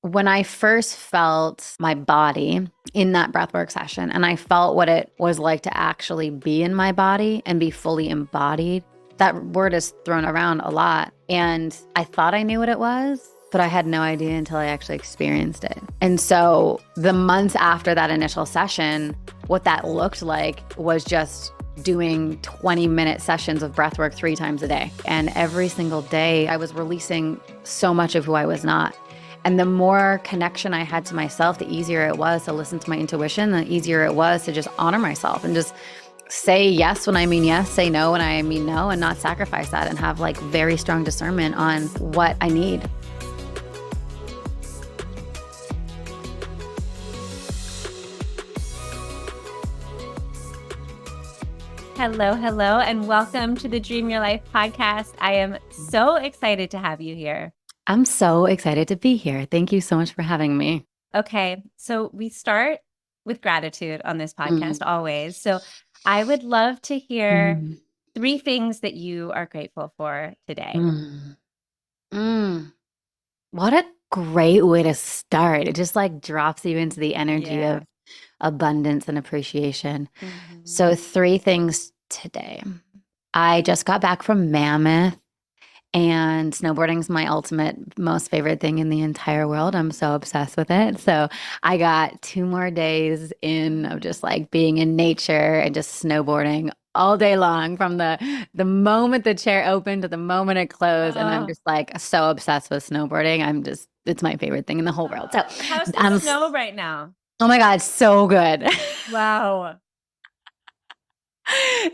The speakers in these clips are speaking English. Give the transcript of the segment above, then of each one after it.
When I first felt my body in that breathwork session and I felt what it was like to actually be in my body and be fully embodied, that word is thrown around a lot. And I thought I knew what it was, but I had no idea until I actually experienced it. And so the months after that initial session, what that looked like was just doing 20-minute sessions of breathwork 3 times a day. And every single day I was releasing so much of who I was not. And the more connection I had to myself, the easier it was to listen to my intuition, the easier it was to just honor myself and just say yes when I mean yes, say no when I mean no, and not sacrifice that and have like very strong discernment on what I need. Hello, and welcome to the Dream Your Life podcast. I am so excited to have you here. I'm so excited to be here. Thank you so much for having me. Okay, so we start with gratitude on this podcast always. So I would love to hear 3 things that you are grateful for today. What a great way to start. It just like drops you into the energy of abundance and appreciation. So 3 things today. I just got back from Mammoth, and snowboarding is my ultimate, most favorite thing in the entire world. I'm so obsessed with it. So I got 2 more days in of just like being in nature and just snowboarding all day long from the moment the chair opened to the moment it closed. And I'm just like so obsessed with snowboarding. It's my favorite thing in the whole world. So how's the snow right now? Oh my God, so good. Wow.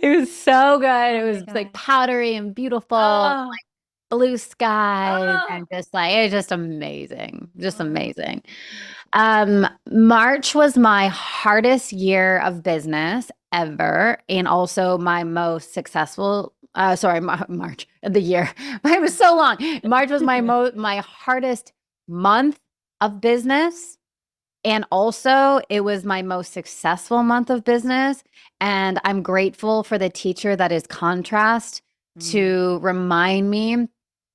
It was so good. It was like powdery and beautiful, like blue skies, and just like it's just amazing. Just amazing. March was my hardest year of business ever, and also my most successful. March of the year. It was so long. March was my hardest month of business. And also, it was my most successful month of business. And I'm grateful for the teacher that is contrast to remind me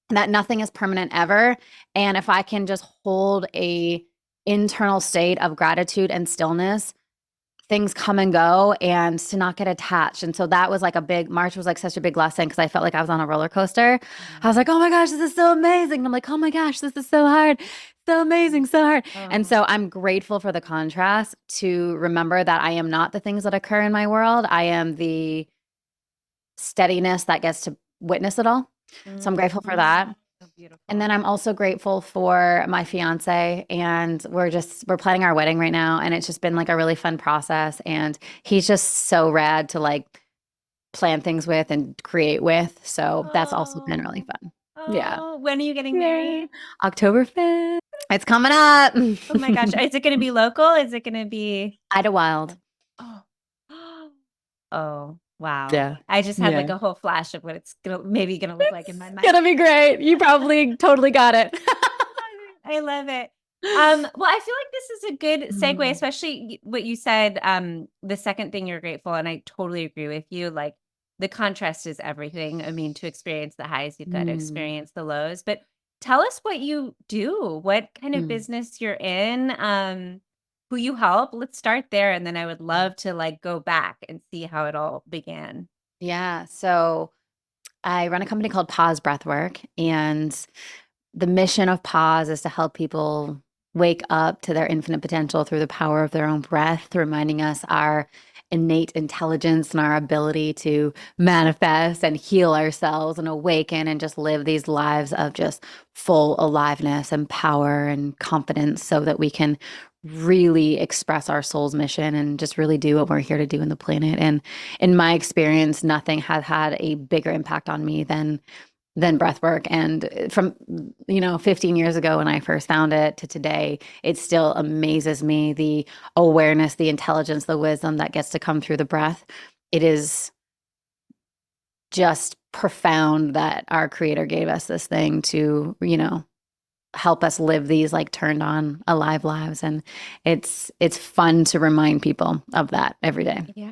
that nothing is permanent ever. And if I can just hold a internal state of gratitude and stillness, things come and go, and to not get attached. And so that was like March was like such a big lesson because I felt like I was on a roller coaster. I was like, oh my gosh, this is so amazing. And I'm like, oh my gosh, this is so hard. So amazing, so hard. And so I'm grateful for the contrast to remember that I am not the things that occur in my world. I am the steadiness that gets to witness it all. So I'm grateful for that. So beautiful. And then I'm also grateful for my fiance, and we're planning our wedding right now. And it's just been like a really fun process. And he's just so rad to like plan things with and create with. So that's also been really fun. Yeah. When are you getting married? October 5th. It's coming up. Oh my gosh. Is it going to be local? Is it going to be Idlewild? Oh. Oh, wow. Yeah. I just had like a whole flash of what it's maybe gonna look like in my mind. It's gonna be great. You probably totally got it. I love it. Well, I feel like this is a good segue, especially what you said, the second thing you're grateful, and I totally agree with you. Like the contrast is everything. I mean, to experience the highs, you've got to experience the lows. But tell us what you do, what kind of business you're in, who you help. Let's start there. And then I would love to like go back and see how it all began. Yeah. So I run a company called Pause Breathwork, and the mission of Pause is to help people wake up to their infinite potential through the power of their own breath, reminding us our innate intelligence and our ability to manifest and heal ourselves and awaken and just live these lives of just full aliveness and power and confidence so that we can really express our soul's mission and just really do what we're here to do in the planet. And in my experience, nothing has had a bigger impact on me than breath work. And from 15 years ago when I first found it to today, it still amazes me, the awareness, the intelligence, the wisdom that gets to come through the breath. It is just profound that our creator gave us this thing to help us live these like turned on alive lives. And it's fun to remind people of that every day. Yeah.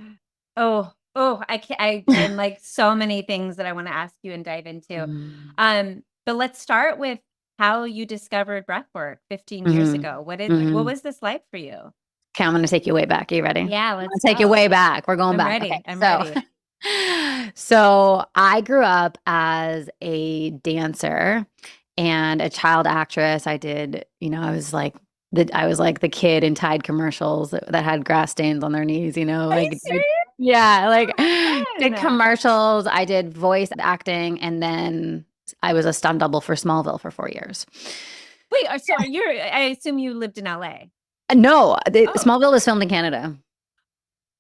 I'm like so many things that I want to ask you and dive into. But let's start with how you discovered breathwork 15 years Mhm. ago. What Mhm. was this like for you? Okay, I'm gonna take you way back. Are you ready? I'm Yeah, gonna let's take you go. way back. We're going I'm back. Okay. ready. I'm So ready. so I grew up as a dancer and a child actress. I did, I was like the kid in Tide commercials that had grass stains on their knees, Are you serious? yeah, like Oh, did fun. commercials. I did voice acting, and then I was a stunt double for Smallville for 4 years. Wait, I assume you lived in LA. No, Oh. Smallville was filmed in Canada.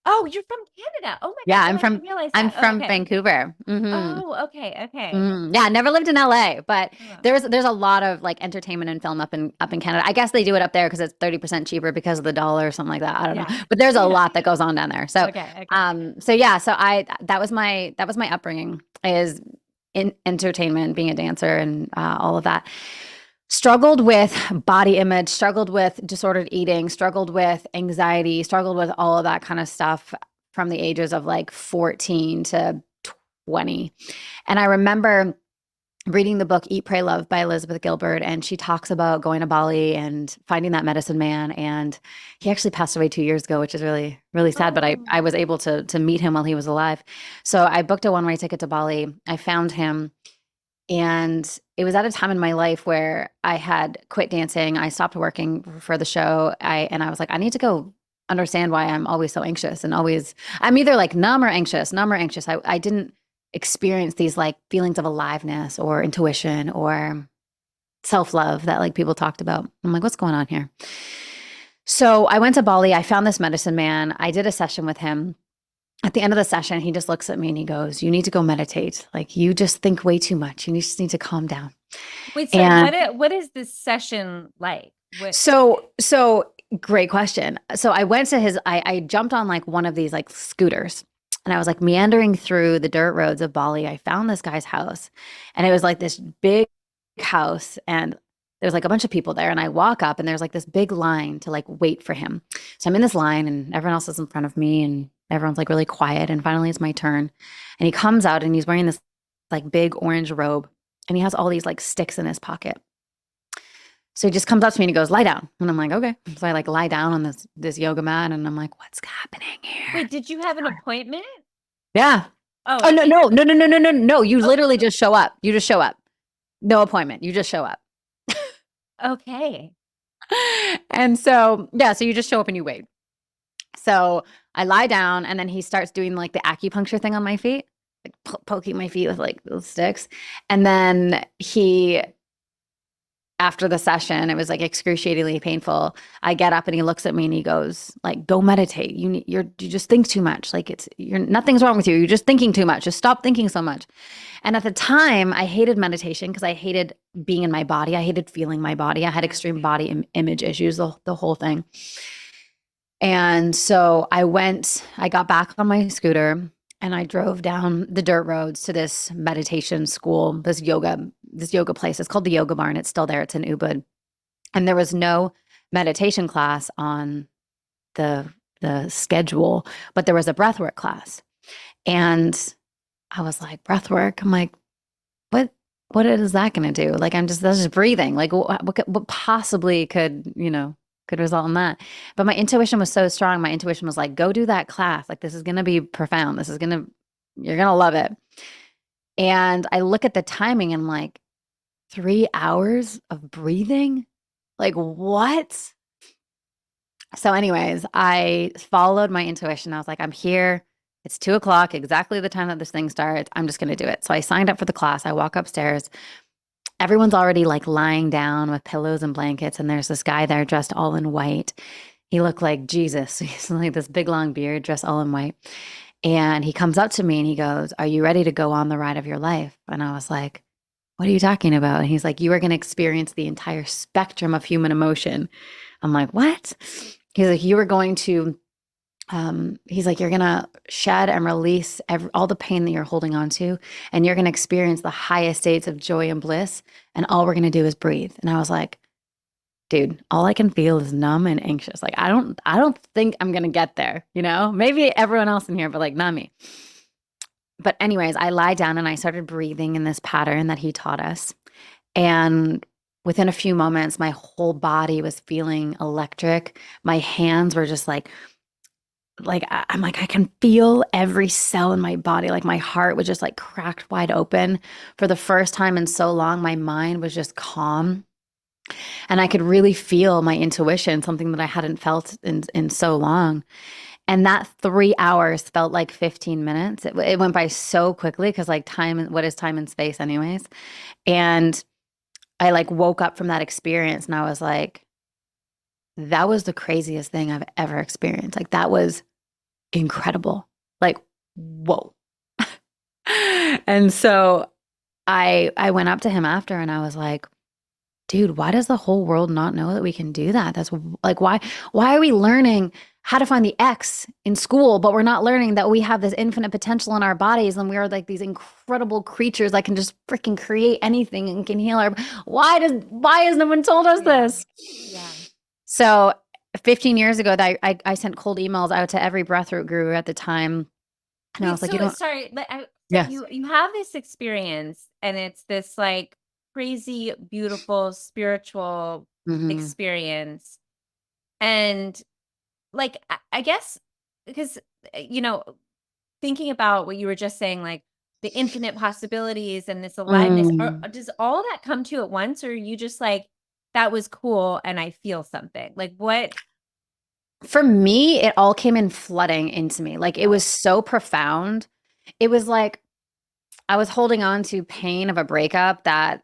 Oh, you're from Canada. Oh my Yeah, gosh. Oh, I didn't realize I'm that. Oh, from okay. Vancouver. Oh, okay. Okay. Yeah, I never lived in LA, but Oh, there's a lot of like entertainment and film up in Canada. I guess they do it up there because it's 30% cheaper because of the dollar or something like that. I don't yeah. know. But there's a Yeah. lot that goes on down there. So Okay. Okay. so yeah, so I that was my upbringing is in entertainment, being a dancer and all of that. Struggled with body image, struggled with disordered eating, struggled with anxiety, struggled with all of that kind of stuff from the ages of like 14 to 20. And I remember reading the book Eat, Pray, Love by Elizabeth Gilbert, and she talks about going to Bali and finding that medicine man. And he actually passed away 2 years ago, which is really, really sad. But Oh. I was able to meet him while he was alive. So I booked a one-way ticket to Bali. I found him, and it was at a time in my life where I had quit dancing. I stopped working for the show. I was like, I need to go understand why I'm always so anxious and always I'm either like numb or anxious, numb or anxious. I didn't experience these like feelings of aliveness or intuition or self-love that like people talked about. I'm like, what's going on here? So I went to Bali. I found this medicine man. I did a session with him. At the end of the session, he just looks at me and he goes, you need to go meditate. Like you just think way too much. Just need to calm down. Wait, sorry. And What is this session like? What? so great question. So I went to I jumped on like one of these like scooters and I was like meandering through the dirt roads of Bali. I found this guy's house and it was like this big house and there's like a bunch of people there and I walk up and there's like this big line to like wait for him. So I'm in this line and everyone else is in front of me and everyone's like really quiet and finally it's my turn. And he comes out and he's wearing this like big orange robe and he has all these like sticks in his pocket. So he just comes up to me and he goes, lie down. And I'm like, okay. So I like lie down on this yoga mat and I'm like, what's happening here? Wait, did you have an appointment? Yeah. Oh, Oh no, he. no, no, no, no, no, no, no. You Oh, literally just show up. You just show up. No appointment. You just show up. okay. And so, yeah, so you just show up and you wait. So I lie down and then he starts doing like the acupuncture thing on my feet, like poking my feet with like those sticks. And then after the session, it was like excruciatingly painful. I get up and he looks at me and he goes, like, go meditate. You just think too much. Like nothing's wrong with you. You're just thinking too much. Just stop thinking so much. And at the time, I hated meditation because I hated being in my body. I hated feeling my body. I had extreme body image issues, the whole thing. And so I got back on my scooter and I drove down the dirt roads to this meditation school, this yoga place. It's called the Yoga Barn. It's still there. It's in Ubud. And there was no meditation class on the schedule, but there was a breathwork class. And I was like, breathwork? I'm like, what is that going to do? Like, that's just breathing. Like, what possibly could result in that? But my intuition was so strong. My intuition was like, go do that class. Like, this is going to be profound. You're going to love it. And I look at the timing and I'm like, 3 hours of breathing? Like, what? So, anyways, I followed my intuition. I was like, I'm here. It's 2 o'clock, exactly the time that this thing starts. I'm just going to do it. So I signed up for the class. I walk upstairs. Everyone's already like lying down with pillows and blankets. And there's this guy there dressed all in white. He looked like Jesus. He's like this big long beard, dressed all in white. And he comes up to me and he goes, are you ready to go on the ride of your life? And I was like, what are you talking about? And he's like, you are going to experience the entire spectrum of human emotion. I'm like, what? He's like, you are going to he's like, you're going to shed and release all the pain that you're holding on to, and you're going to experience the highest states of joy and bliss. And all we're going to do is breathe. And I was like, dude, all I can feel is numb and anxious. Like, I don't think I'm going to get there, maybe everyone else in here, but like not me. But anyways, I lie down and I started breathing in this pattern that he taught us. And within a few moments, my whole body was feeling electric. My hands were just I'm like, I can feel every cell in my body. Like my heart was just like cracked wide open. For the first time in so long, my mind was just calm. And I could really feel my intuition, something that I hadn't felt in so long. And that 3 hours felt like 15 minutes. It went by so quickly because like time, what is time and space anyways? And I like woke up from that experience and I was like, that was the craziest thing I've ever experienced. Like that was incredible. Like, whoa. And so I went up to him after and I was like, dude, why does the whole world not know that we can do that? That's like why are we learning how to find the X in school, but we're not learning that we have this infinite potential in our bodies and we are like these incredible creatures that can just freaking create anything and can heal our why has no one told us Yeah. this? Yeah. So 15 years ago, I sent cold emails out to every breathwork guru at the time. And I Wait, was like, you so don't, sorry, but so yes. you have this experience and it's this like crazy, beautiful, spiritual Hmm. experience. And like I guess because thinking about what you were just saying, like the infinite possibilities and this aliveness, or Mm. does all that come to you at once, or are you just like, that was cool and I feel something? Like what? For me, it all came in flooding into me. Like it was Oh, so profound. It was like I was holding on to pain of a breakup that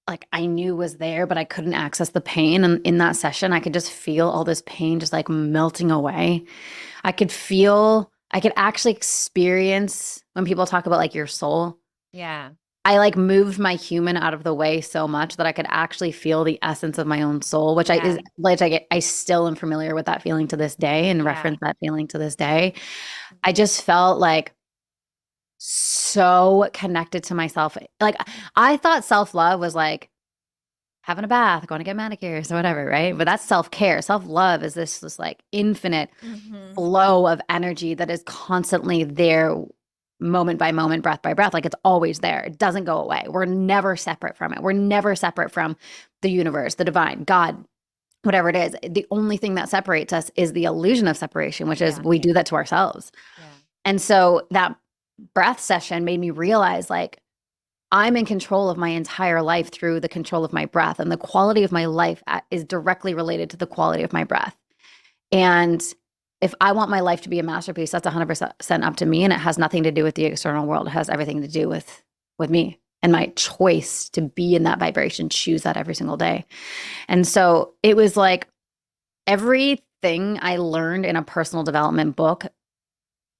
like I knew was there, but I couldn't access the pain. And in that session, I could just feel all this pain just like melting away. I could actually experience when people talk about like your soul. yeah. I like moved my human out of the way so much that I could actually feel the essence of my own soul, Yeah. I still am familiar with that feeling to this day and Yeah. reference that feeling to this day. I just felt like so connected to myself. Like I thought self-love was like having a bath, going to get manicures or whatever, right? But that's self-care. Self-love is this like infinite Hmm. flow of energy that is constantly there moment by moment, breath by breath. Like it's always there. It doesn't go away. We're never separate from it. We're never separate from the universe, the divine, God, whatever it is. The only thing that separates us is the illusion of separation, which is Yeah. we do that to ourselves. Yeah. And so that breath session made me realize like I'm in control of my entire life through the control of my breath. And the quality of my life is directly related to the quality of my breath. And if I want my life to be a masterpiece, that's 100% up to me. And it has nothing to do with the external world. It has everything to do with me and my choice to be in that vibration, choose that every single day. And so it was like everything I learned in a personal development book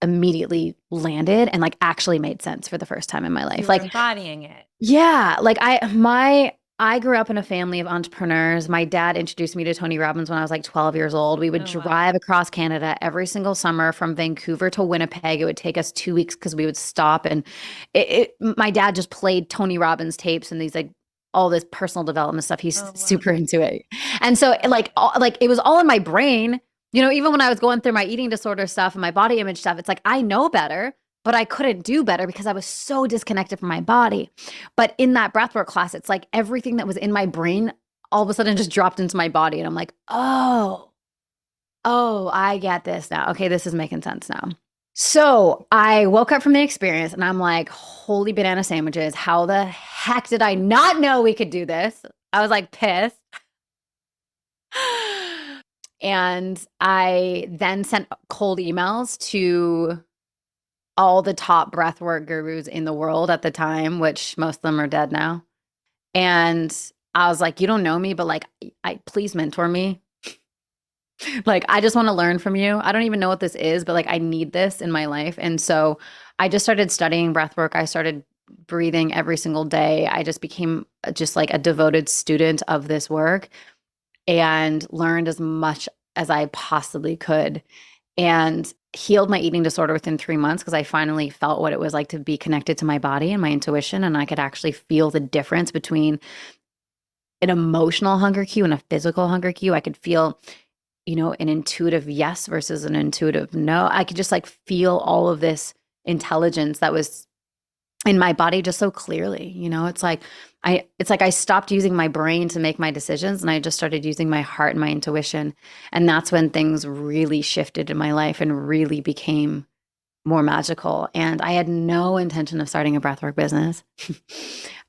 immediately landed and like actually made sense for the first time in my You life. were Like embodying it. yeah, like I grew up in a family of entrepreneurs. My dad introduced me to Tony Robbins when I was like 12 years old. We would Oh, wow. drive across Canada every single summer from Vancouver to Winnipeg. It would take us 2 weeks because we would stop and my dad just played Tony Robbins tapes and these like all this personal development stuff. He's Oh, wow. super into it. And so Wow. like it was all in my brain. You know, even when I was going through my eating disorder stuff and my body image stuff, it's like I know better, but I couldn't do better because I was so disconnected from my body. But in that breathwork class, it's like everything that was in my brain all of a sudden just dropped into my body. And I'm like, oh, I get this now. Okay, this is making sense now. So I woke up from the experience and I'm like, holy banana sandwiches. How the heck did I not know we could do this? I was like pissed. And I then sent cold emails to all the top breathwork gurus in the world at the time, which most of them are dead now. And I was like, you don't know me, but like, I please mentor me. Like, I just want to learn from you. I don't even know what this is, but like, I need this in my life. And so I just started studying breathwork. I started breathing every single day. I just became just like a devoted student of this work and learned as much as I possibly could and healed my eating disorder within 3 months because I finally felt what it was like to be connected to my body and my intuition. And I could actually feel the difference between an emotional hunger cue and a physical hunger cue. I could feel, you know, an intuitive yes versus an intuitive no. I could just like feel all of this intelligence that was in my body just so clearly. It's like I stopped using my brain to make my decisions and I just started using my heart and my intuition. And that's when things really shifted in my life and really became more magical. And I had no intention of starting a breathwork business.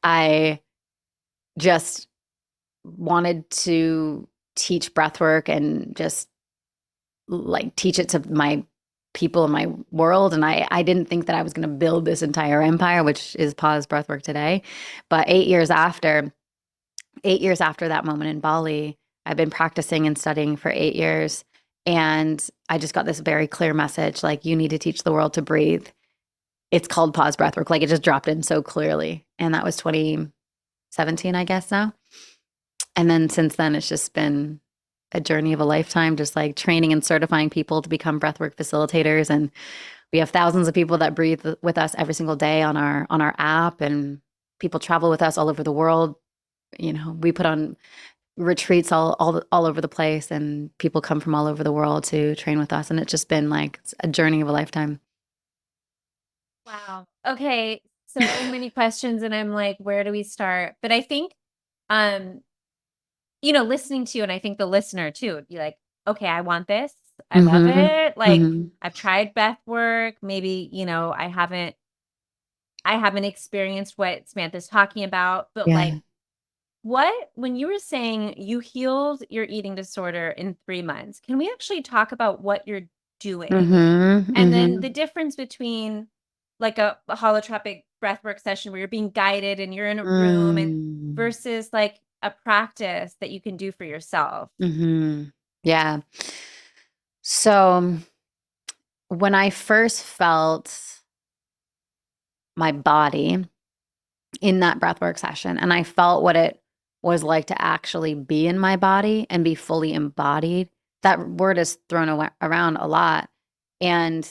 I just wanted to teach breathwork and just like teach it to my people in my world. And I didn't think that I was going to build this entire empire, which is Pause Breathwork today. But 8 years after that moment in Bali, I've been practicing and studying for 8 years. And I just got this very clear message, like, you need to teach the world to breathe. It's called Pause Breathwork. Like, it just dropped in so clearly. And that was 2017, I guess now. And then since then, it's just been a journey of a lifetime, just like training and certifying people to become breathwork facilitators. And we have thousands of people that breathe with us every single day on our app, and people travel with us all over the world. We put on retreats all over the place, and people come from all over the world to train with us. And it's just been like a journey of a lifetime. Wow. Okay. So many questions and I'm like, where do we start? But I think, um, listening to you and I think the listener too would be like, okay, I want this. I love Mm-hmm. it. Like Mm-hmm. I've tried breath work. Maybe, I haven't experienced what Samantha's talking about, but like Yeah. when you were saying you healed your eating disorder in 3 months, can we actually talk about what you're doing? Mm-hmm. And then the Mm-hmm. difference between like a holotropic breathwork session where you're being guided and you're in a room and Mm. versus like a practice that you can do for yourself. Mm-hmm. Yeah. So when I first felt my body in that breathwork session, and I felt what it was like to actually be in my body and be fully embodied. That word is thrown around a lot. And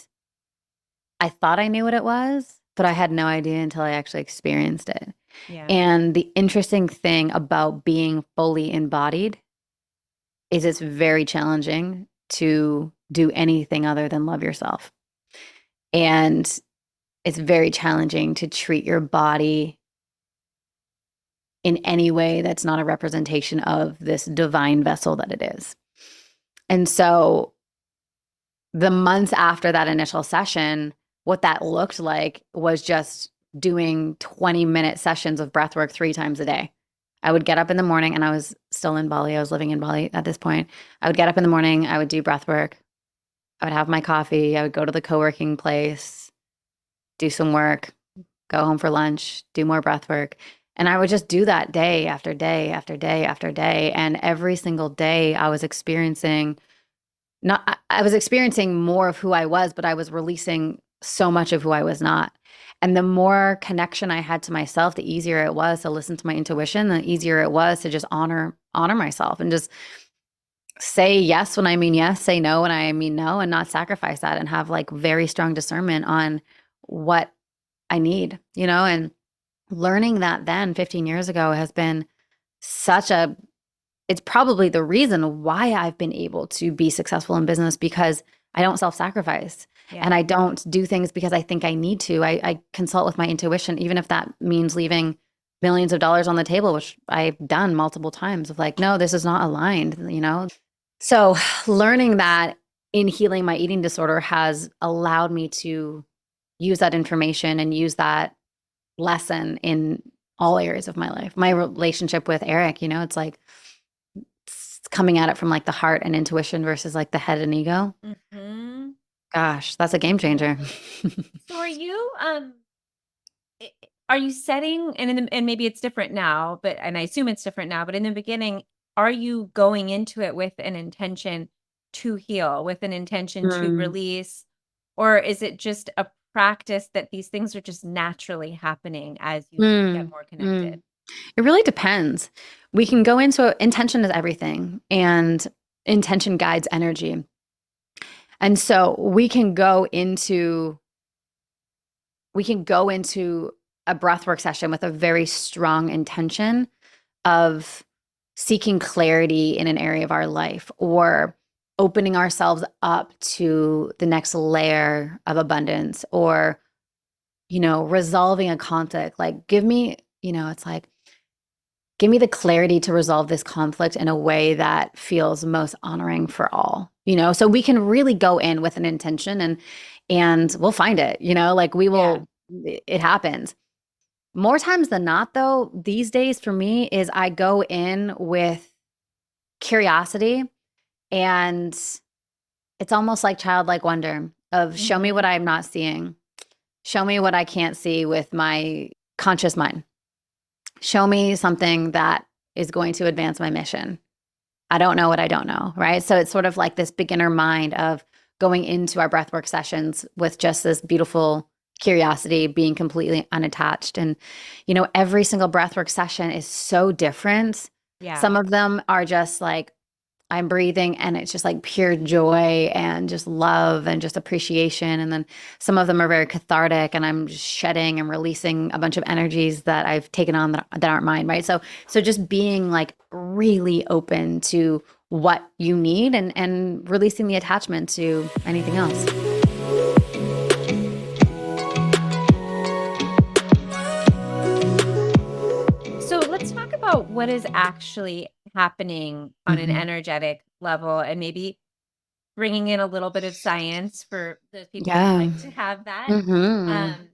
I thought I knew what it was, but I had no idea until I actually experienced it. Yeah. And the interesting thing about being fully embodied is it's very challenging to do anything other than love yourself. And it's very challenging to treat your body in any way that's not a representation of this divine vessel that it is. And so the months after that initial session, what that looked like was just doing 20-minute sessions of breath work 3 times a day. I would get up in the morning, and I was still in Bali. I was living in Bali at this point. I would get up in the morning, I would do breath work. I would have my coffee. I would go to the co-working place, do some work, go home for lunch, do more breath work. And I would just do that day after day after day after day. And every single day I was experiencing not I was experiencing more of who I was, but I was releasing so much of who I was not. And the more connection I had to myself, the easier it was to listen to my intuition, the easier it was to just honor myself and just say yes when I mean yes, say no when I mean no, and not sacrifice that, and have like very strong discernment on what I need, and learning that then 15 years ago has been such a it's probably the reason why I've been able to be successful in business, because I don't self-sacrifice Yeah. and I don't do things because I think I need to. I consult with my intuition, even if that means leaving millions of dollars on the table, which I've done multiple times of like, no, this is not aligned. So learning that in healing my eating disorder has allowed me to use that information and use that lesson in all areas of my life. My relationship with Eric, it's like it's coming at it from like the heart and intuition versus like the head and ego. Mhm. Gosh, that's a game changer. So are you setting and maybe it's different now, and I assume it's different now, but in the beginning, are you going into it with an intention to heal, with an intention to Mm, release, or is it just a practice that these things are just naturally happening as you get mm, more connected? mm. It really depends. We can go into intention is everything, and intention guides energy. And so we can go into a breathwork session with a very strong intention of seeking clarity in an area of our life, or opening ourselves up to the next layer of abundance, or resolving a conflict. Like, give me, it's like, give me the clarity to resolve this conflict in a way that feels most honoring for all, so we can really go in with an intention and we'll find it, like we Yeah. will, it happens. More times than not, though, these days for me is I go in with curiosity, and it's almost like childlike wonder of show me what Mhm. I'm not seeing. Show me what I can't see with my conscious mind. Show me something that is going to advance my mission. I don't know what I don't know, right? So it's sort of like this beginner mind of going into our breathwork sessions with just this beautiful curiosity, being completely unattached. And, every single breathwork session is so different. Yeah. Some of them are just like, I'm breathing and it's just like pure joy and just love and just appreciation. And then some of them are very cathartic and I'm just shedding and releasing a bunch of energies that I've taken on that aren't mine, right? So just being like really open to what you need and releasing the attachment to anything else. So let's talk about what is actually happening on an Hmm. energetic level and maybe bringing in a little bit of science for those people who Yeah. like to have that. Hmm. Um,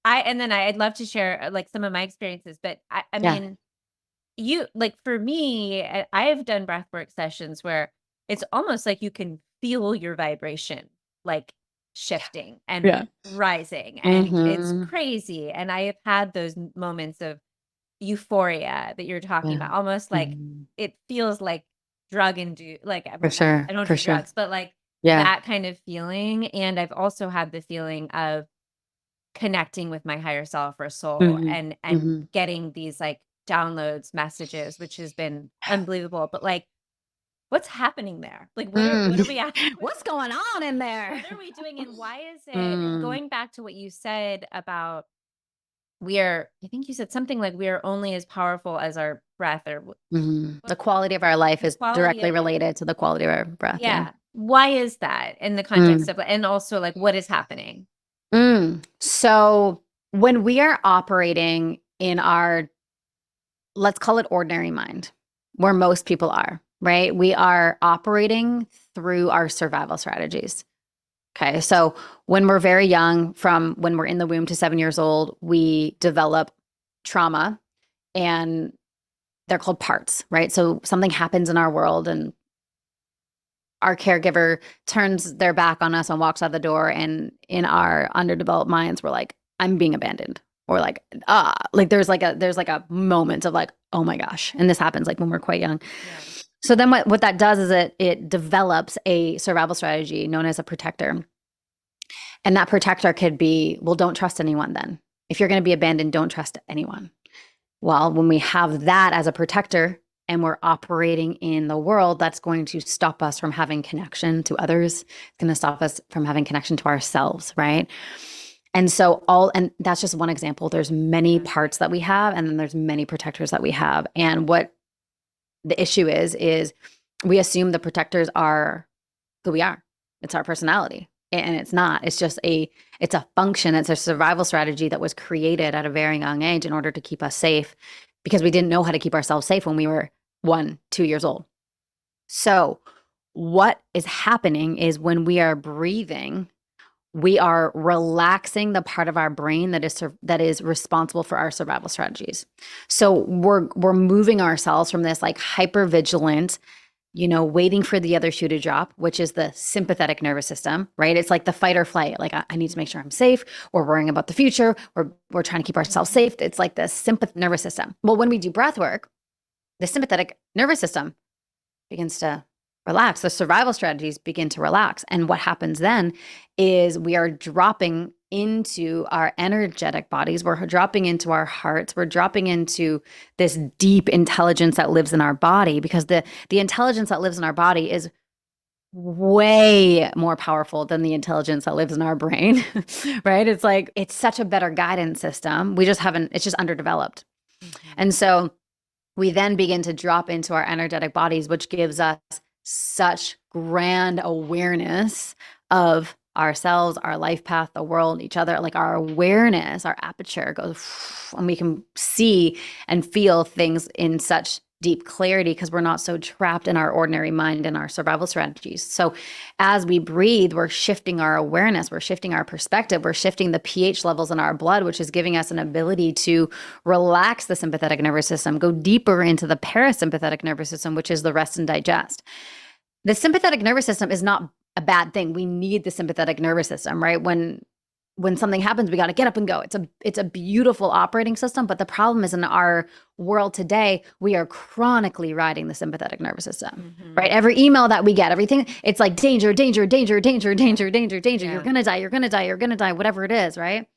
I'd love to share like some of my experiences, but I Yeah. mean, you like for me, I have done breathwork sessions where it's almost like you can feel your vibration like shifting and Yeah. rising, and it's Hmm. crazy. And I have had those moments of euphoria that you're talking Yeah. about, almost like Hmm. it feels like drug induced, like, For I sure. don't For do sure. drugs, but like Yeah. that kind of feeling, and I've also had the feeling of connecting with my higher self or soul Hmm. and Hmm. getting these, like, downloads, messages, which has been unbelievable, but, like, what's happening there? Like, what are Mm. we at? What's going on in there? What are we doing, and why is it Mm, going back to what you said about we are I think you said something like we are only as powerful as our breath or mhm. what The quality of our life the is quality directly of related to the quality of our breath, yeah. yeah. Why is that in the context Mm, of and also, like, what is happening? So when we are operating in our, let's call it ordinary mind, where most people are, right? We are operating through our survival strategies. Okay. So when we're very young, from when we're in the womb to 7 years old, we develop trauma, and they're called parts, right? So something happens in our world and our caregiver turns their back on us and walks out the door, and in our underdeveloped minds we're like, I'm being abandoned, or like, like there's like a moment of like, oh my gosh. And this happens like when we're quite young. Yeah. So then what that does is it develops a survival strategy known as a protector. And that protector could be, well, don't trust anyone. Then if you're going to be abandoned, don't trust anyone. Well, when we have that as a protector and we're operating in the world, that's going to stop us from having connection to others. It's going to stop us from having connection to ourselves, right? And that's just one example. There's many Yeah. parts that we have, and then there's many protectors that we have. And what the issue is we assume the protectors are who we are. It's our personality. And it's not. It's a function. It's a survival strategy that was created at a very young age in order to keep us safe, because we didn't know how to keep ourselves safe when we were 1, 2 years old. So what is happening is when we are breathing, we are relaxing the part of our brain that is responsible for our survival strategies. So we're moving ourselves from this like hyper vigilant, waiting for the other shoe to drop, which is the sympathetic nervous system, right? It's like the fight or flight. Like, I need to make sure I'm safe. We're worrying about the future. We're trying to keep ourselves Mhm. safe. It's like the sympathetic nervous system. Well, when we do breath work, the sympathetic nervous system begins to relax. The survival strategies begin to relax. And what happens then is we are dropping into our energetic bodies. We're dropping into our hearts. We're dropping into this deep intelligence that lives in our body, because the intelligence that lives in our body is way more powerful than the intelligence that lives in our brain, right? It's like, it's such a better guidance system. It's just underdeveloped. Mhm. And so we then begin to drop into our energetic bodies, which gives us such grand awareness of ourselves, our life path, the world, each other, like our awareness, our aperture goes, and we can see and feel things in such deep clarity because we're not so trapped in our ordinary mind and our survival strategies. So as we breathe, we're shifting our awareness, we're shifting our perspective, we're shifting the pH levels in our blood, which is giving us an ability to relax the sympathetic nervous system, go deeper into the parasympathetic nervous system, which is the rest and digest. The sympathetic nervous system is not a bad thing. We need the sympathetic nervous system, right? When something happens, we got to get up and go. It's a beautiful operating system, but the problem is in our world today, we are chronically riding the sympathetic nervous system, right? Every email that we get, everything, it's like danger, danger, danger, danger, danger, danger, danger. Yeah. You're going to die, you're going to die, you're going to die, whatever it is, right?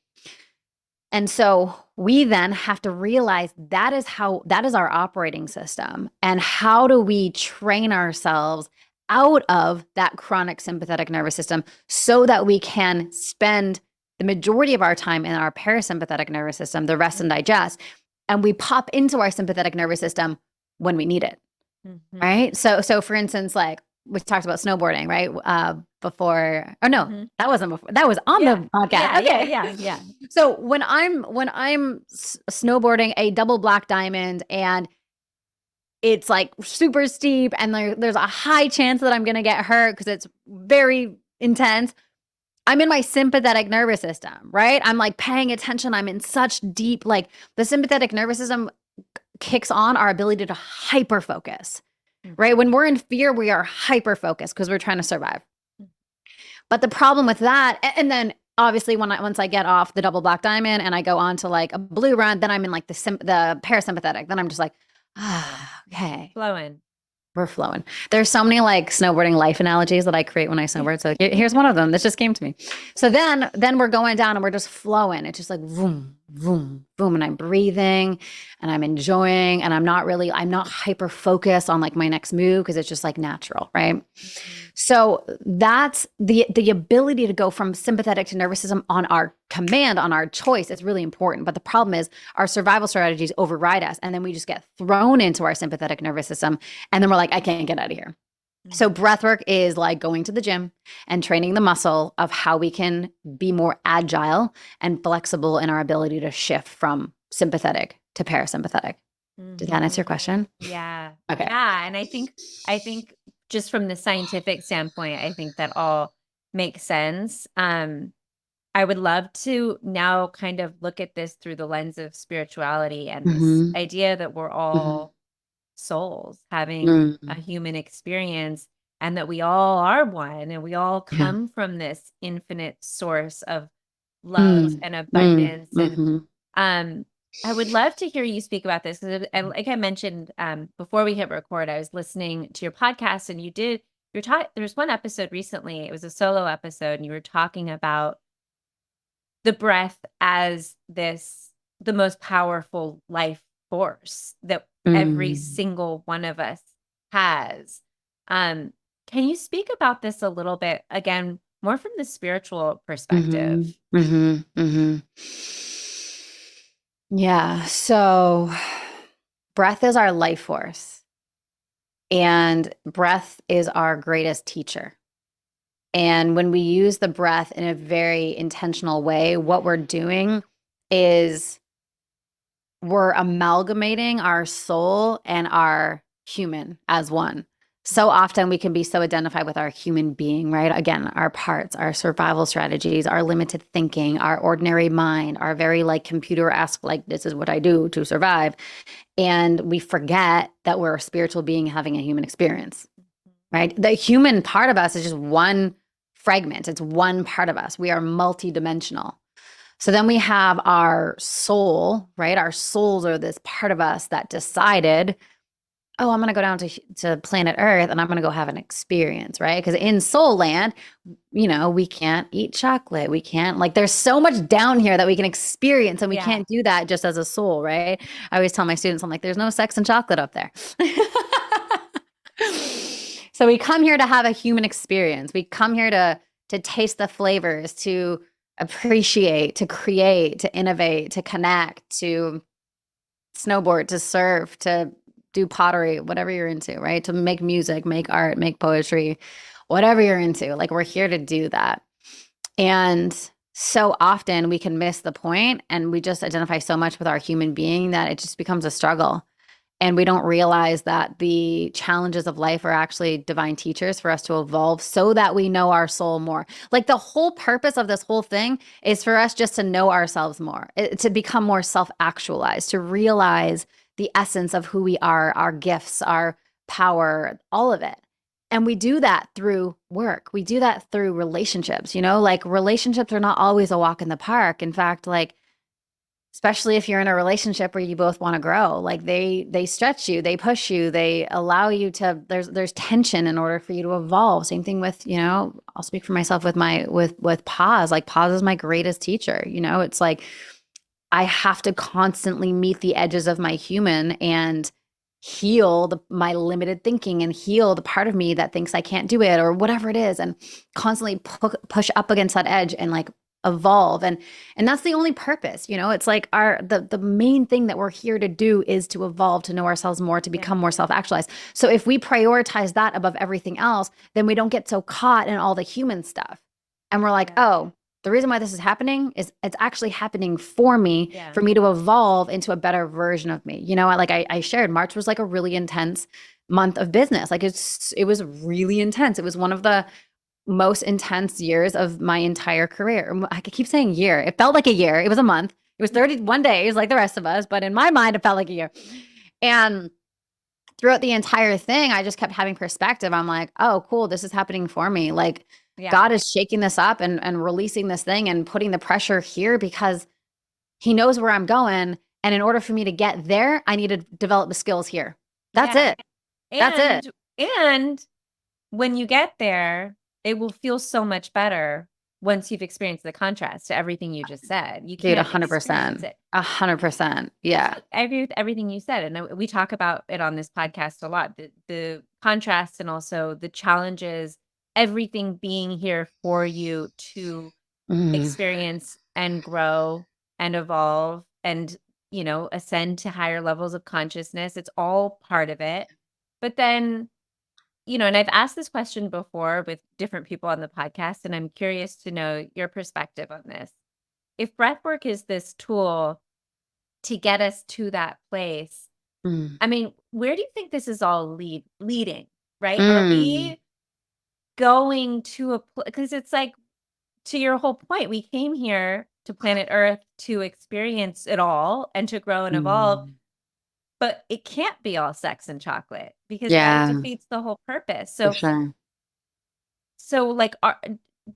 And so we then have to realize that is our operating system. And how do we train ourselves out of that chronic sympathetic nervous system so that we can spend the majority of our time in our parasympathetic nervous system, the rest and digest, and we pop into our sympathetic nervous system when we need it, right? So for instance, like we talked about snowboarding, right? Before, or no, that wasn't before. That was on the podcast. Yeah. So when I'm snowboarding a double black diamond and it's like super steep and there's a high chance that I'm going to get hurt because it's very intense, I'm in my sympathetic nervous system, right? I'm like paying attention. I'm in such deep, like the sympathetic nervous system kicks on our ability to hyper focus, right? When we're in fear, we are hyper focused because we're trying to survive. But the problem with that, and then obviously once I get off the double black diamond and I go on to like a blue run, then I'm in like the parasympathetic. Then I'm just like, okay. Flowing. We're flowing. There's so many like snowboarding life analogies that I create when I snowboard. So here's one of them that just came to me. So then we're going down and we're just flowing. It's just like boom, boom, boom. And I'm breathing and I'm enjoying and I'm not hyper focused on like my next move because it's just like natural, right? So that's the ability to go from sympathetic to nervous system on our command, on our choice is really important. But the problem is our survival strategies override us. And then we just get thrown into our sympathetic nervous system. And then we're like, I can't get out of here. So breath work is like going to the gym and training the muscle of how we can be more agile and flexible in our ability to shift from sympathetic to parasympathetic. Did that answer your question? Yeah. Okay. Yeah. And I think just from the scientific standpoint, I think that all makes sense. I would love to now kind of look at this through the lens of spirituality and this idea that we're all souls having a human experience and that we all are one and we all come from this infinite source of love and abundance. And I would love to hear you speak about this because like I mentioned before we hit record, I was listening to your podcast and there was one episode recently, it was a solo episode, and you were talking about the breath as the most powerful life force that every single one of us has. Can you speak about this a little bit, again, more from the spiritual perspective? Yeah. So breath is our life force and breath is our greatest teacher. And when we use the breath in a very intentional way, what we're doing is we're amalgamating our soul and our human as one. So often we can be so identified with our human being, right? Again, our parts, our survival strategies, our limited thinking, our ordinary mind, our very like computer-esque, like this is what I do to survive. And we forget that we're a spiritual being having a human experience, right? The human part of us is just one fragment. It's one part of us. We are multidimensional. So then we have our soul, right? Our souls are this part of us that decided, oh, I'm going to go down to planet Earth and I'm going to go have an experience, right? Because in soul land, we can't eat chocolate. We can't, like, there's so much down here that we can experience and we can't do that just as a soul, right? I always tell my students, I'm like, there's no sex and chocolate up there. So we come here to have a human experience. We come here to taste the flavors, to appreciate, to create, to innovate, to connect, to snowboard, to surf, to do pottery, whatever you're into, right? To make music, make art, make poetry, whatever you're into. Like, we're here to do that. And so often we can miss the point and we just identify so much with our human being that it just becomes a struggle. And we don't realize that the challenges of life are actually divine teachers for us to evolve so that we know our soul more. Like the whole purpose of this whole thing is for us just to know ourselves more, to become more self actualized, to realize the essence of who we are, our gifts, our power, all of it. And we do that through work. We do that through relationships, like relationships are not always a walk in the park. In fact, like, especially if you're in a relationship where you both want to grow, like they stretch you, they push you, they allow you to, there's tension in order for you to evolve. Same thing with, I'll speak for myself with with pause. Like pause is my greatest teacher. It's like I have to constantly meet the edges of my human and heal my limited thinking and heal the part of me that thinks I can't do it or whatever it is, and constantly push up against that edge and like evolve. And that's the only purpose. It's like the main thing that we're here to do is to evolve, to know ourselves more, to become more self-actualized. So if we prioritize that above everything else, then we don't get so caught in all the human stuff. And we're like, Yeah. oh, the reason why this is happening is it's actually happening for me, Yeah. for me to evolve into a better version of me. Like I shared, March was like a really intense month of business. Like it was really intense. It was one of the most intense years of my entire career. I could keep saying year. It felt like a year. It was a month. It was 31 days like the rest of us, but in my mind, it felt like a year. And throughout the entire thing, I just kept having perspective. I'm like, oh, cool, this is happening for me. Like Yeah. God is shaking this up and releasing this thing and putting the pressure here because he knows where I'm going. And in order for me to get there, I need to develop the skills here. That's Yeah. it. That's it. And when you get there, it will feel so much better once you've experienced the contrast to everything you just said. You Dude, can't experience 100%. it. 100%. Yeah. So I agree with everything you said. And we talk about it on this podcast a lot, the contrast and also the challenges, everything being here for you to Mm. experience and grow and evolve and, ascend to higher levels of consciousness. It's all part of it. But then, and I've asked this question before with different people on the podcast, and I'm curious to know your perspective on this. If breathwork is this tool to get us to that place, Mm. I mean, where do you think this is all leading, right? Are Mm. we going to a because it's like, to your whole point, we came here to planet Earth to experience it all and to grow and evolve, Mm. but it can't be all sex and chocolate because that Yeah, defeats the whole purpose. for So sure. like,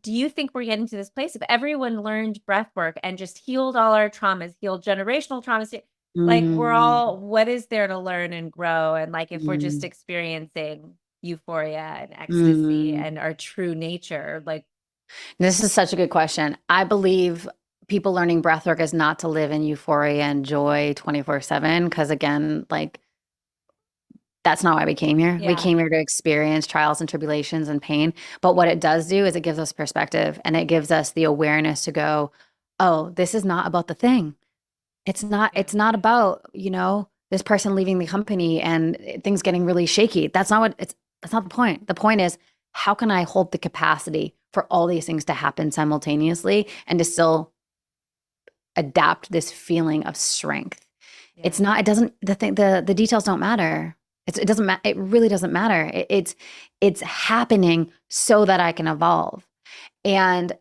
do you think we're getting to this place if everyone learned breath work and just healed all our traumas, healed generational traumas? Like, Mm. what is there to learn and grow? And like, if we're just Mm. experiencing euphoria and ecstasy Mm. and our true nature, like, This is such a good question. I believe people learning breathwork is not to live in euphoria and joy 24/7. Because again, like that's not why we came here. We yeah, came here to experience trials and tribulations and pain. But what it does do is it gives us perspective and it gives us the awareness to go, oh, this is not about the thing. yeah, It's not about, this person leaving the company and things getting really shaky. That's not the point. The point is, how can I hold the capacity for all these things to happen simultaneously and to still adapt this feeling of strength? yeah, It doesn't, the details don't matter. It doesn't matter. It really doesn't matter. It's happening so that I can evolve. And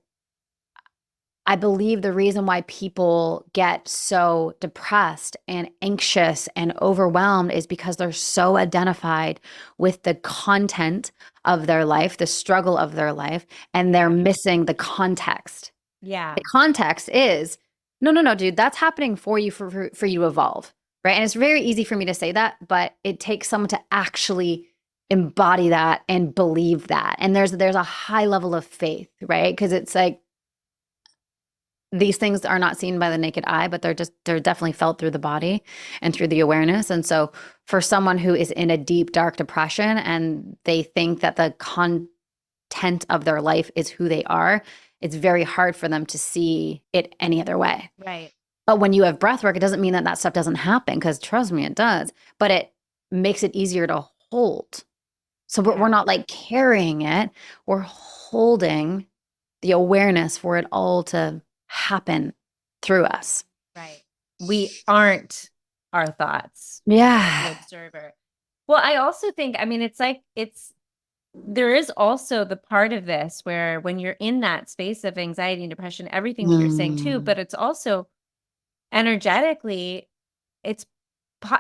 I believe the reason why people get so depressed and anxious and overwhelmed is because they're so identified with the content of their life, the struggle of their life, and they're yeah, missing the context. yeah, The context is no, no, no, dude, that's happening for you for you to evolve, right? And it's very easy for me to say that, but it takes someone to actually embody that and believe that. And there's a high level of faith, right? Because it's like these things are not seen by the naked eye, but they're definitely felt through the body and through the awareness. And so for someone who is in a deep, dark depression and they think that the content of their life is who they are, it's very hard for them to see it any other way. right, But when you have breath work, it doesn't mean that that stuff doesn't happen, because trust me, it does. But it makes it easier to hold. So we're yeah, not like carrying it, we're holding the awareness for it all to happen through us. Right. We aren't our thoughts. We're the Yeah. observer. Well, I also think, I mean, there is also the part of this where when you're in that space of anxiety and depression, everything that you're saying too, Mm. but it's also energetically, it's,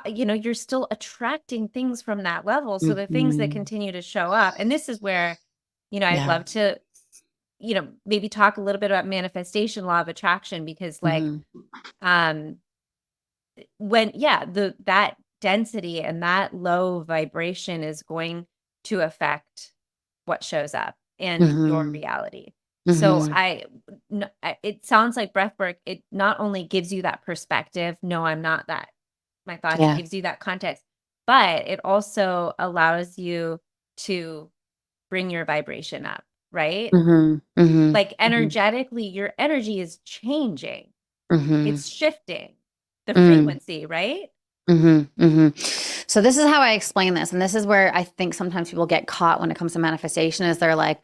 you're still attracting things from that level. So the things that Mhm. continue to show up, and this is where, I'd Yeah. love to, maybe talk a little bit about manifestation, law of attraction, because like, Mhm. um, when that density and that low vibration is going to affect what shows up and your Mhm. reality. So Mhm. it sounds like breath work, it not only gives you that perspective, no, I'm not that, my thoughts, it Yeah. gives you that context, but it also allows you to bring your vibration up, right? Mhm. Mhm. Like Mhm. energetically, your energy is changing, Mhm. it's shifting the Mm. frequency, right? Mhm. Mhm. So this is how I explain this, and this is where I think sometimes people get caught when it comes to manifestation. Is they're like,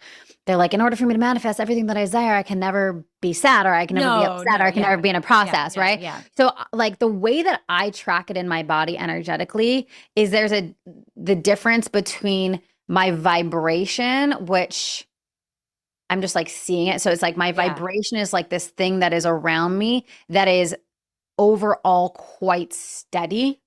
in order for me to manifest everything that I desire, I can never be sad, or I can never be No, upset, or no, I can never yeah. be in a Yeah, process, yeah, right? yeah. So, like the way that I track it in my body energetically is the difference between my vibration, which I'm just like seeing it. So it's like my Yeah. vibration is like this thing that is around me that is overall quite steady.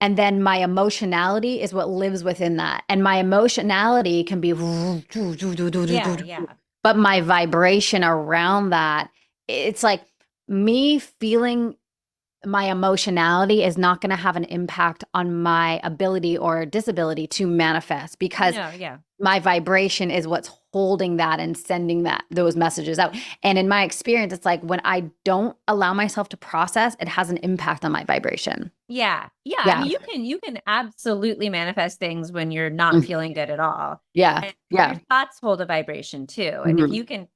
And then my emotionality is what lives within that. And my emotionality can be, Yeah, yeah. but my vibration around that, it's like me feeling my emotionality is not going to have an impact on my ability or disability to manifest because No, yeah. my vibration is what's holding that and sending those messages out. And in my experience, it's like when I don't allow myself to process, it has an impact on my vibration. Yeah. Yeah, I Yeah. mean, you can absolutely manifest things when you're not Mm. feeling good at all. Yeah. And your Yeah. thoughts hold a vibration too. And if Mhm. you can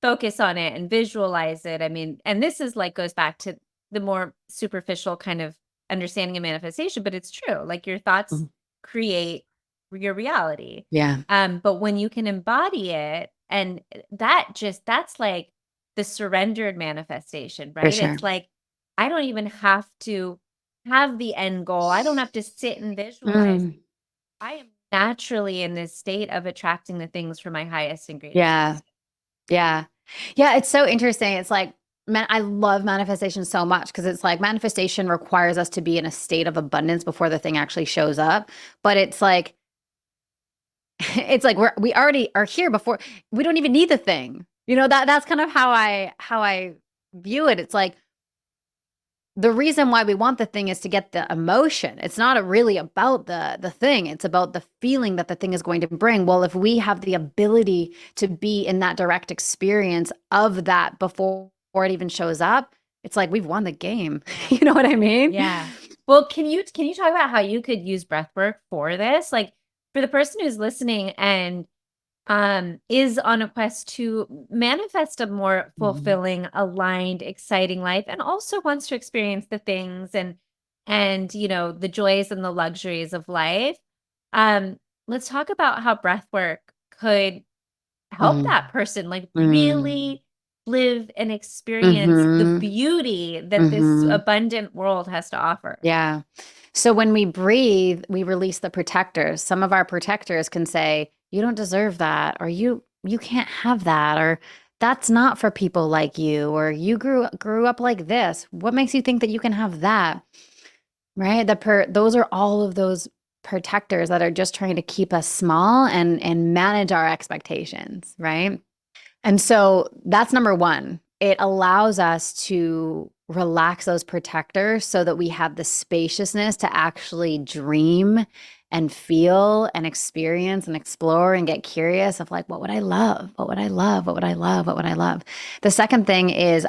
focus on it and visualize it, I mean, and this is like goes back to the more superficial kind of understanding of manifestation, but it's true. Like your thoughts Mhm. create your reality. Yeah. But when you can embody it, and that's like the surrendered manifestation, For right? sure. It's like I don't even have to have the end goal. I don't have to sit and visualize. Mm. I am naturally in this state of attracting the things from my highest and greatest Yeah. Yeah. Yeah. It's so interesting. It's like, man, I love manifestation so much because it's like manifestation requires us to be in a state of abundance before the thing actually shows up. But it's like, it's like we already are here before we don't even need the thing. That's kind of how I view it. It's like the reason why we want the thing is to get the emotion. It's not really about the thing. It's about the feeling that the thing is going to bring. Well, if we have the ability to be in that direct experience of that before it even shows up, it's like we've won the game. Yeah. You know what I mean? Yeah. Well, can you talk about how you could use breath work for this? Like for the person who's listening and is on a quest to manifest a more Mhm. fulfilling, aligned, exciting life and also wants to experience the things and the joys and the luxuries of life. Um let's talk about how breath work could help Mhm. that person like Mhm. really live and experience the Mhm. beauty that this Mhm. abundant world has to offer. Yeah. So when we breathe, we release the protectors. Some of our protectors can say, "You don't deserve that," or "You can't have that," or "That's not for people like you," or "You grew up like this. What makes you think that you can have that?" Right? Those are all of those protectors that are just trying to keep us small and manage our expectations, right? And so that's number one. It allows us to relax those protectors so that we have the spaciousness to actually dream and feel and experience and explore and get curious of like, what would I love? What would I love? What would I love? What would I love? The second thing is,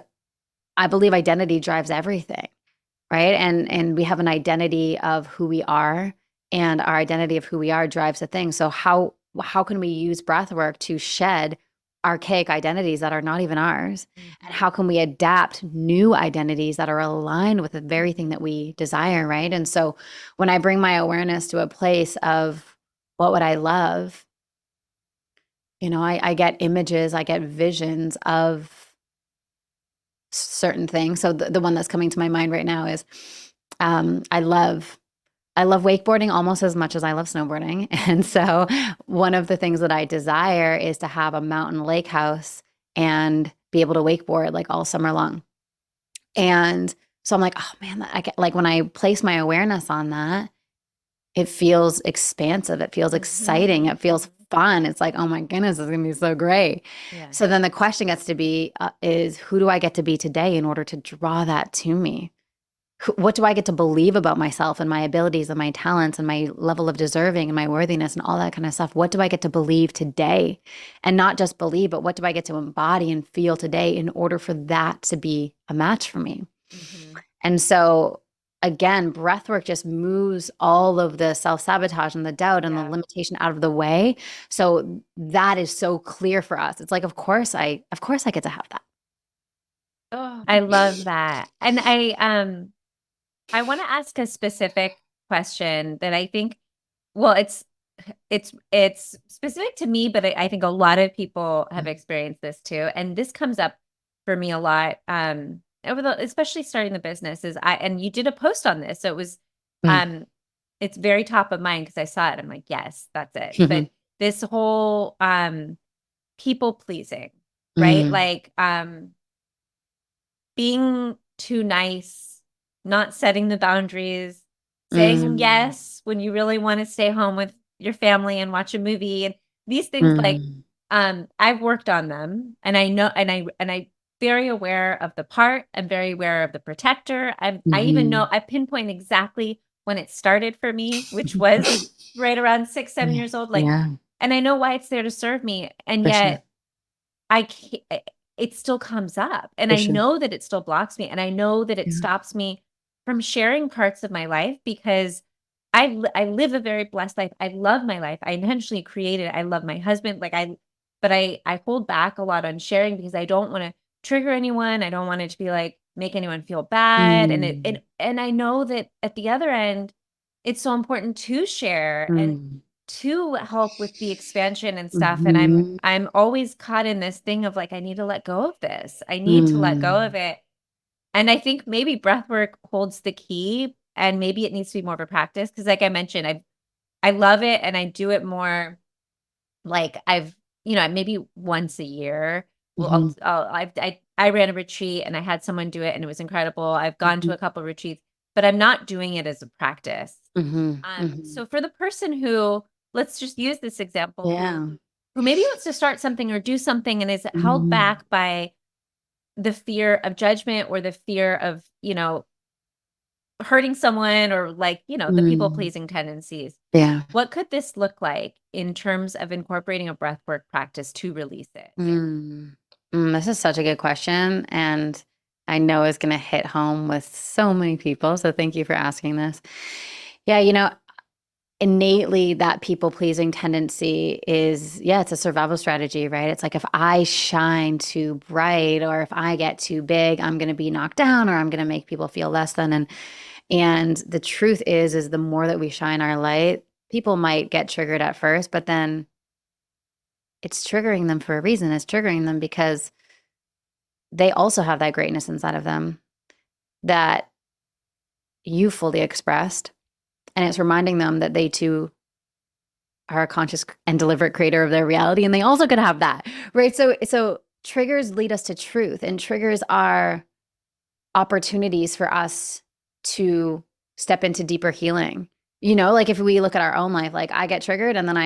I believe identity drives everything, right? And we have an identity of who we are, and our identity of who we are drives the thing. So how can we use breath work to shed archaic identities that are not even ours? And Mhm. how can we adapt new identities that are aligned with the very thing that we desire, right? And so when I bring my awareness to a place of what would I love, I get images, I get visions of certain things. So the one that's coming to my mind right now is I love wakeboarding almost as much as I love snowboarding. And so one of the things that I desire is to have a mountain lake house and be able to wakeboard like all summer long. And so I'm like, oh man, I get like when I place my awareness on that, it feels expansive. It feels exciting. Mhm. It feels fun. It's like, oh my goodness, it's gonna be so great. Yeah. So then the question gets to be is who do I get to be today in order to draw that to me? What do I get to believe about myself and my abilities and my talents and my level of deserving and my worthiness and all that kind of stuff? What do I get to believe today? And not just believe, but what do I get to embody and feel today in order for that to be a match for me? Mhm. And so, again, breath work just moves all of the self sabotage and the doubt and the Yeah. limitation out of the way. So that is so clear for us. It's like, of course, I get to have that. Oh, I love that. And I wanna ask a specific question that I think well, it's specific to me, but I think a lot of people have experienced this too, and this comes up for me a lot, over the especially starting the business is I and you did a post on this, so it was, Mm. um, it's very top of mind because I saw it, I'm like, "Yes, that's it." But Mhm. this whole, people pleasing, right? Mm. Like, being too nice, not setting the boundaries, saying Mm. yes when you really wanna stay home with your family and watch a movie, and these things, like, Mm. I've worked on them, and I know and I very aware of the part, I'm very aware of the protector, I even know Mhm. I pinpoint exactly when it started for me, which was right around 6, 7 Yeah. years old, like Yeah, and I know why it's there to serve me, and for sure. yet it still comes up, and For I sure. know that it still blocks me, and I know that it Yeah. stops me from sharing parts of my life because I live a very blessed life. I love my life. I intentionally created it. I love my husband, like, but I hold back a lot on sharing because I don't wanna trigger anyone. I don't want it to be, like, make anyone feel bad, and it Mm. and I know that at the other end, it's so important to share and Mm. to help with the expansion and stuff, and Mhm. I'm always caught in this thing of, like, I need to let go of this. I need to let go of Mm. it, and I think maybe breath work holds the key, and maybe it needs to be more of a practice because, like I mentioned, I love it, and I do it more, like, maybe once a year, well, Mhm. I ran a retreat, and I had someone do it, and it was incredible. I've gone to Mhm. a couple retreats, but I'm not doing it as a practice. Mhm. Mhm. So for the person who let's just use this example, Yeah. who maybe wants to start something or do something and is held Mhm. back by the fear of judgment or the fear of, hurting someone or like, the people Mm. pleasing tendencies. Yeah. What could this look like in terms of incorporating a breathwork practice to release it? Mm. This is such a good question, and I know it's gonna hit home with so many people, so thank you for asking this. Yeah, innately that people pleasing tendency is, yeah, it's a survival strategy, right? It's like if I shine too bright or if I get too big, I'm going to be knocked down or I'm going to make people feel less than. And the truth is the more that we shine our light, people might get triggered at first, but then it's triggering them for a reason. It's triggering them because they also have that greatness inside of them that you fully expressed. And it's reminding them that they too are a conscious and deliberate creator of their reality, and they also could have that, right? So triggers lead us to truth, and triggers are opportunities for us to step into deeper healing. Like if we look at our own life, like I get triggered and then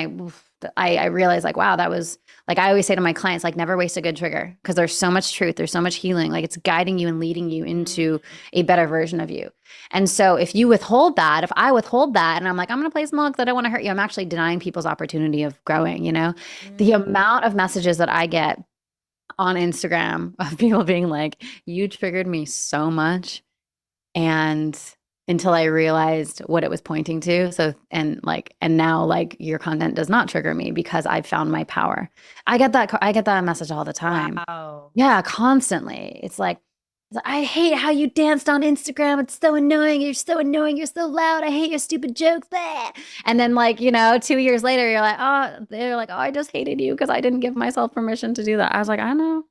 I realize like, wow, that was like, I always say to my clients, like never waste a good trigger because there's so much truth. There's so much healing. Like it's guiding you and leading you Mm, into a better version of you. And so if you withhold that, if I withhold that and I'm like, I'm going to play small because I don't want to hurt you, I'm actually denying people's opportunity of growing. The mm, amount of messages that I get on Instagram of people being like, you triggered me so much. And until I realized what it was pointing to. So, and now like your content does not trigger me because I've found my power. I get that message all the time. wow. Yeah, constantly. It's like, I hate how you danced on Instagram. It's so annoying. You're so annoying. You're so loud. I hate your stupid jokes. Blah. And then, like, 2 years later, you're like, oh, they're like, oh, I just hated you because I didn't give myself permission to do that. I was like, I know.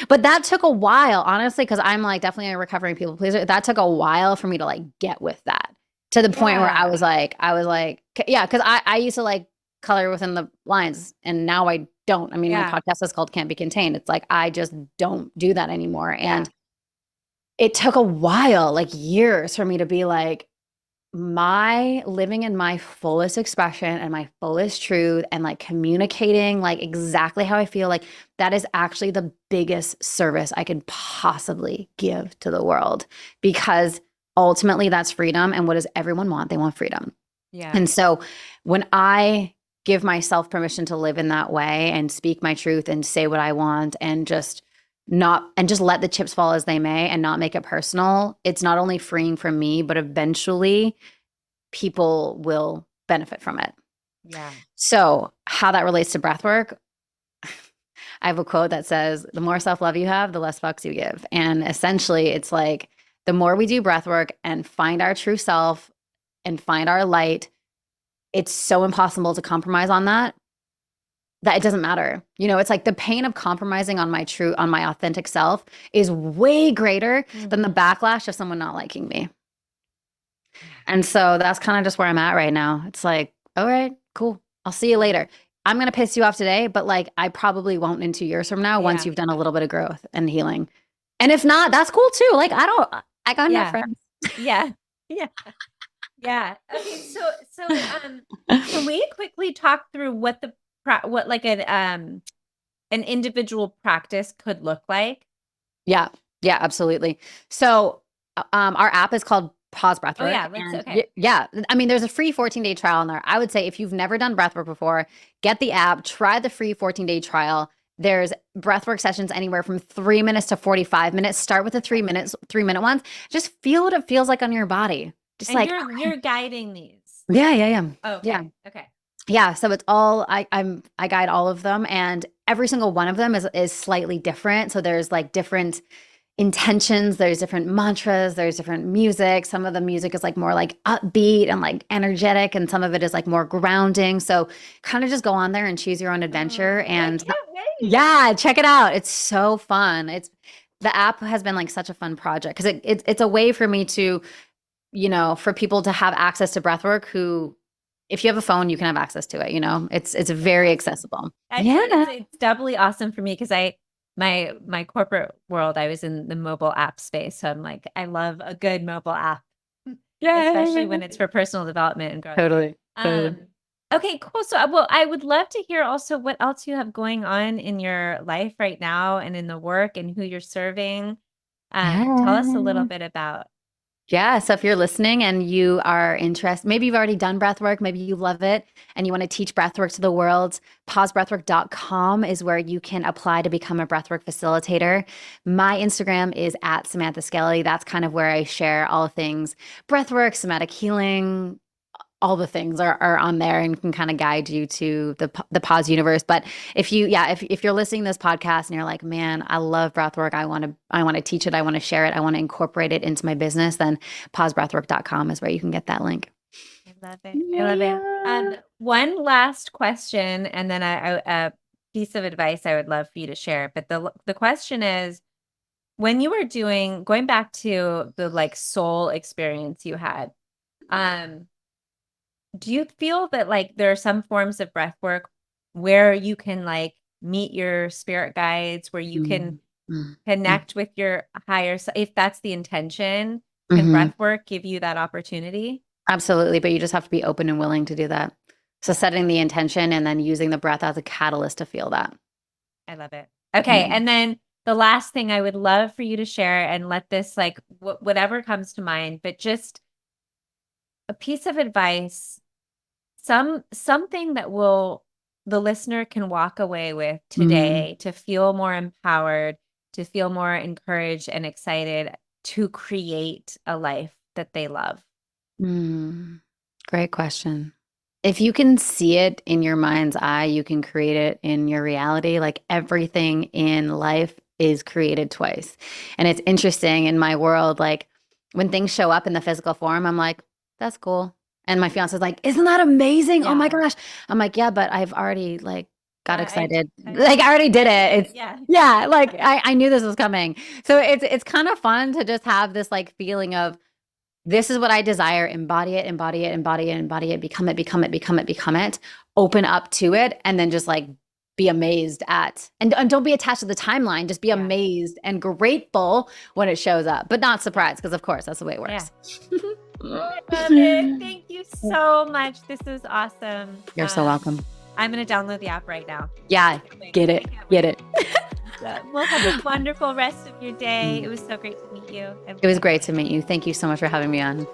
But that took a while, honestly, because I'm like definitely a recovering people pleaser. That took a while for me to like get with that to the point where Yeah. yeah, because I used to like color within the lines and now I don't. I mean, my Yeah. podcast is called Can't Be Contained. It's like I just don't do that anymore. Yeah. And it took a while, like years, for me to be like, my living in my fullest expression and my fullest truth and like communicating like exactly how I feel, like that is actually the biggest service I could possibly give to the world, because ultimately that's freedom. And what does everyone want? They want freedom. Yeah. And so when I give myself permission to live in that way and speak my truth and say what I want and just let the chips fall as they may and not make it personal, it's not only freeing from me, but eventually people will benefit from it. Yeah. So, how that relates to breath work, I have a quote that says, the more self love you have, the less fucks you give. And essentially, it's like the more we do breath work and find our true self and find our light, it's so impossible to compromise on that it doesn't matter. It's like the pain of compromising on my authentic self is way greater than the backlash of someone not liking me. And so that's kind of just where I'm at right now. It's like, all right, cool. I'll see you later. I'm going to piss you off today, but like I probably won't in 2 years from now once Yeah. you've done a little bit of growth and healing. And if not, that's cool too. Like I got enough Yeah. friends. Yeah. Yeah. Yeah. Okay. Can we quickly talk through what what like an individual practice could look like? Yeah. Yeah, absolutely. So, our app is called Pause Oh Breathwork. yeah. Let's And okay. yeah, I mean, there's a free 14-day trial in there. I would say if you've never done breathwork before, get the app, try the free 14-day trial. There's breathwork sessions anywhere from 3 minutes to 45 minutes. Start with the Okay. 3-minute ones. Just feel what it feels like on your body. Just And like, you're guiding these. yeah, yeah, yeah. Yeah. Okay. Okay. Yeah, so it's all I guide all of them, and every single one of them is slightly different. So there's like different intentions, there's different mantras, there's different music. Some of the music is like more like upbeat and like energetic, and some of it is like more grounding. So kind of just go on there and choose your own adventure. Oh, I And can't wait. yeah, check it out. It's so fun. The app has been like such a fun project because it's a way for me to, for people to have access to breathwork who, if you have a phone, you can have access to it. It's That's very awesome. accessible. I feel like Yeah. it's doubly awesome for me because my corporate world, I was in the mobile app space. So I'm like, I love a good mobile app, especially Yeah. when it's for personal development and growth. Totally. Totally. Um, okay, cool. So, well, I would love to hear also what else you have going on in your life right now and in the work and who you're serving. Tell us a little Yeah. bit about. Yeah. So if you're listening and you are interested, maybe you've already done breath work, maybe you love it and you want to teach breath work to the world, pausebreathwork.com is where you can apply to become a breathwork facilitator. My Instagram is at Samantha Skelly. That's kind of where I share all things breathwork, somatic healing, all the things are on there and can kind of guide you to the pause universe. But if you're listening to this podcast and you're like, man, I love breathwork, I want to teach it, I want to share it, I want to incorporate it into my business, then pausebreathwork.com is where you can get that link. I love it. I love it. Yeah. One last question, and then a piece of advice I would love for you to share. But the question is, when you were going back to the like soul experience you had, um, do you feel that like there are some forms of breath work where you can like meet your spirit guides, where you can Mm, mm, mm, connect with your higher self, if that's the intention? Can mhm. breath work give you that opportunity? Absolutely, but you just have to be open and willing to do that. So setting the intention and then using the breath as a catalyst to feel that. I love it. Okay. Yeah. And then the last thing I would love for you to share and let this like whatever comes to mind, but just a piece of advice, something that will the listener can walk away with Mm, today to feel more empowered, to feel more encouraged and excited to create a life that they love. mm. Great question. If you can see it in your mind's eye, you can create it in your reality. Like everything in life is created twice. And it's interesting in my world, like when things show up in the physical form, I'm like, that's cool. And my fiance is like, isn't that amazing? Oh my Yeah. gosh. I'm like, yeah, but I've already like got excited. I Like I already did it. It's yeah. yeah, like I knew this was coming. So it's kind of fun to just have this like feeling of this is what I desire. Embody it, embody it, embody it, embody it, become it, become it, become it, become it. Open up to it, and then just like be amazed at, and don't be attached to the timeline. Just be Yeah. amazed and grateful when it shows up, but not surprised, because of course that's the way it works. I love it. Thank you so much. This is awesome. You're so welcome. I'm going to download the app right now. Yeah, get it, get it. Well, have a wonderful rest of your day. It was so great to meet you. It was great to meet you. Thank you so much for having me on.